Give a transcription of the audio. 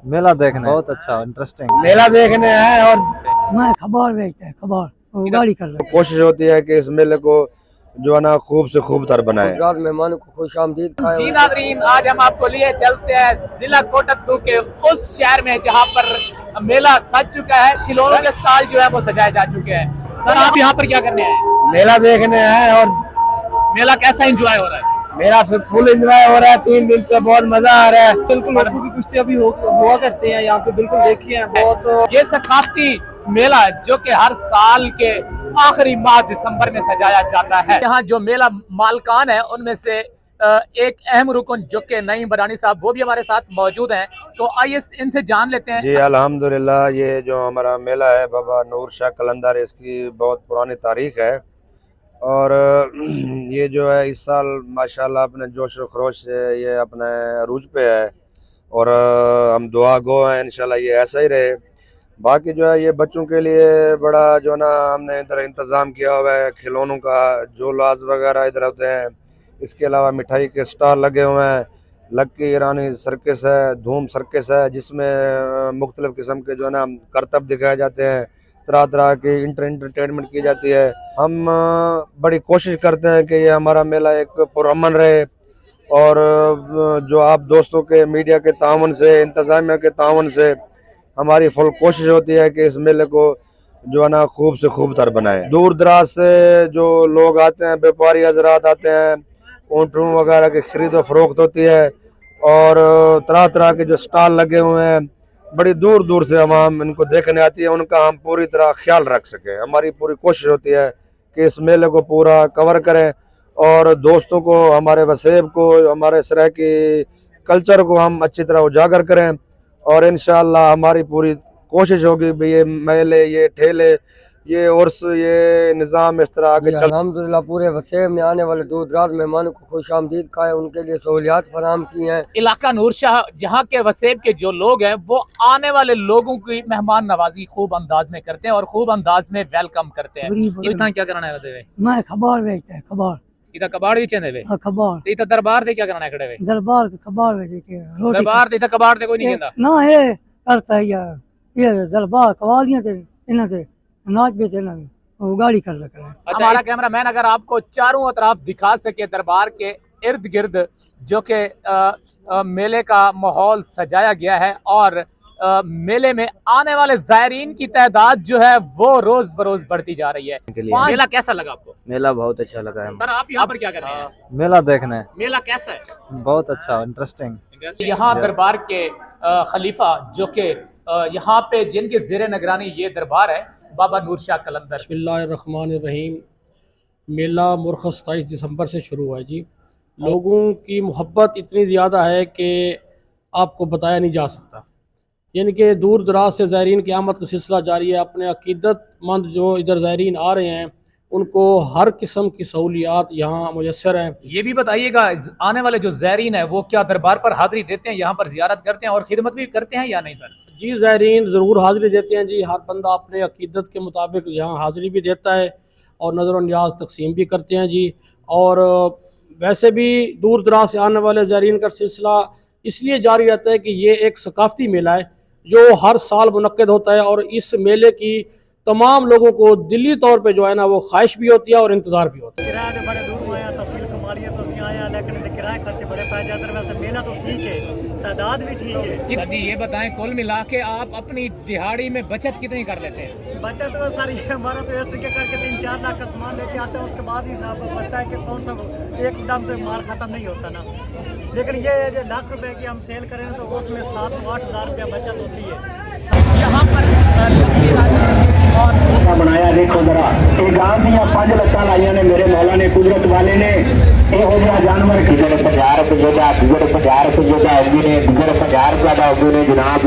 मेला देखने बहुत अच्छा इंटरेस्टिंग मेला देखने आए और मैं खबर बेचता है खबर वो गाड़ी कर रहा है। कोशिश होती है कि इस मेले को जो है ना खूब से खूब तर बनाए। मेहमानों को खुश आमदीद कहा जी नाज़रीन, आज हम आपको लिए चलते हैं जिला कोटद्दू के उस शहर में जहाँ पर मेला सज चुका है। खिलौनों के स्टॉल जो है वो सजाए जा चुके हैं। सर, आप यहाँ पर क्या करने आए हैं? मेला देखने आए और मेला कैसा एंजॉय हो रहा है? मेरा फुल एंजॉय हो रहा है। 3 दिन से बहुत मजा आ रहा है। बिल्कुल लोगों की कुश्ती अभी हुआ करते हैं यहाँ पे, बिल्कुल देखिए बहुत। ये सकाफती मेला जो कि हर साल के आखिरी माह दिसंबर में सजाया जाता है। यहाँ जो मेला मालकान है उनमें से एक अहम रुकन जो कि नईम बरानी साहब, वो भी हमारे साथ मौजूद हैं। तो आइए इनसे जान लेते हैं। जी अल्हम्दुलिल्लाह, ये जो हमारा मेला है बाबा नूर शाह कलंदर, इसकी बहुत पुरानी तारीख है और ये जो है इस साल माशाल्लाह अपने जोश व खरोश से ये अपने अरूज पे है और हम दुआ गो हैं इंशाल्लाह ये ऐसा ही रहे। बाकी जो है ये बच्चों के लिए बड़ा जो ना हमने इधर इंतज़ाम किया हुआ है, खिलौनों का झूलास वगैरह इधर होते हैं। इसके अलावा मिठाई के स्टॉल लगे हुए हैं। लक्की ईरानी सर्कस है, धूम सर्कस है, जिसमें मुख्तलिफ़ किस्म के जो है ना करतब दिखाए जाते हैं, तरह तरह की इंटरटेनमेंट की जाती है। हम बड़ी कोशिश करते हैं कि ये हमारा मेला एक पुरअमन रहे और जो आप दोस्तों के मीडिया के ताउन से, इंतज़ामिया के ताउन से हमारी फुल कोशिश होती है कि इस मेले को जो है ना खूब से खूब तर बनाएं। दूर दराज से जो लोग आते हैं, व्यापारी हजरात आते हैं, ऊँटों वगैरह की खरीद व फरोख्त होती है और तरह तरह के जो स्टॉल लगे हुए हैं, बड़ी दूर दूर से आवाम इनको देखने आती है। उनका हम पूरी तरह ख्याल रख सकें। हमारी पूरी कोशिश होती है कि इस मेले को पूरा कवर करें और दोस्तों को, हमारे वसेब को, हमारे सराय की कल्चर को हम अच्छी तरह उजागर करें और इंशाअल्लाह हमारी पूरी कोशिश होगी भी ये मेले, ये ठेले, ये उर्स, ये निज़ाम इस तरह आगे चल। अल्हम्दुलिल्लाह पूरे वसेब में आने वाले दूर दराज मेहमानों को खुश आमदीद कहा है, उनके लिए सहूलियात फराहम की हैं। इलाका नूर शाह जहाँ के वसेब के जो लोग हैं वो आने वाले लोगों की मेहमान नवाजी खूब अंदाज में करते हैं और खूब अंदाज में वेलकम करते हैं। इतना क्या करना है? मैं खबर बेचता है खबर इधर कबाड़ भी चंदे वे खबर इधर दरबार दे क्या करना है खड़े वे? दरबार खबर बेच के रोटी दरबार दे इधर कबाड़ दे कोई नहीं कहता ना ये करता है यार, ये दरबार कवालियां थे इन्हें थे नाच बेचे इन्हें वो गाड़ी कर रखा है। अच्छा, हमारा कैमरा मैन अगर आपको चारों तरफ दिखा सके दरबार के इर्द गिर्द जो कि मेले का माहौल सजाया गया है और मेले में आने वाले ज़ायरीन की तादाद जो है वो रोज बरोज बढ़ती जा रही है। मेला कैसा लगा आपको? मेला बहुत अच्छा लगा है। सर, आप यहाँ पर क्या कर रहे हैं? मेला देखने मेला कैसा है? बहुत अच्छा इंटरेस्टिंग। यहाँ दरबार के खलीफा जो कि यहाँ पे जिनके ज़ेरे निगरानी ये दरबार है, बाबा नूर शाह कलंदर। बिस्मिल्लाहिर्रहमानिर्रहीम। मेला मुरख़्ख़स 27 दिसंबर से शुरू हुआ है जी। लोगों की मोहब्बत इतनी ज़्यादा है कि आपको बताया नहीं जा सकता। यानी कि दूर दराज से ज़ायरीन की आमद का सिलसिला जारी है। अपने अक़ीदतमंद जो इधर ज़ायरीन आ रहे हैं उनको हर किस्म की सहूलियात यहाँ मुयस्सर हैं। ये भी बताइएगा, आने वाले जो ज़ायरीन है वो क्या दरबार पर हाज़िरी देते हैं, यहाँ पर ज़ियारत करते हैं और खिदमत भी करते हैं या नहीं सर? जी ज़ायरीन ज़रूर हाज़िरी देते हैं जी। हर बंदा अपने अक़ीदत के मुताबिक यहाँ हाज़िरी भी देता है और नज़र व नियाज़ तकसीम भी करते हैं जी। और वैसे भी दूर दराज से आने वाले ज़ायरीन का सिलसिला इसलिए जारी रहता है कि ये एक सकाफ़ती मेला है जो हर साल मुनक्किद होता है और इस मेले की तमाम लोगों को दिली तौर पे जो है ना वो ख्वाहिश भी होती है और इंतज़ार भी होता है। किराया तो बड़े दूर आया, तहसील कमालिया तो आया, लेकिन किराए खर्चे बड़े पाए जाते हैं। वैसे मेला तो ठीक है, तादाद भी ठीक है। सर जी ये बताएं, कुल मिला के आप अपनी दिहाड़ी में बचत कितनी कर लेते हैं? बचत तो सारी हमारा तो ऐसे करके 3-4 लाख का सामान लेके आते हैं, उसके बाद ही साहब पड़ता है कि कौन सा एकदम तो माल खत्म नहीं होता ना। लेकिन ये जो लाख रुपए की हम सेल करें तो उसमें 7-8 हज़ार रुपया बचत होती है। यहाँ पर बनाया देखो जरा, एक गांव दियां 5 लत्तां लाइयां ने मेरे मौला ने, कुदरत वाले ने। ਇਹੋ ਜਿਹਾ ਜਾਨਵਰ ਕਿਹੜੇ 50 ਰੁਪਏ ਦਾ, ਦੂਜੇ 50 ਰੁਪਏ ਦਾ ਹੋਗੇ ਨੇ, ਦੂਜੇ 50 ਰੁਪਏ ਦਾ ਹੋਗੇ ਨੇ ਜਨਾਬ।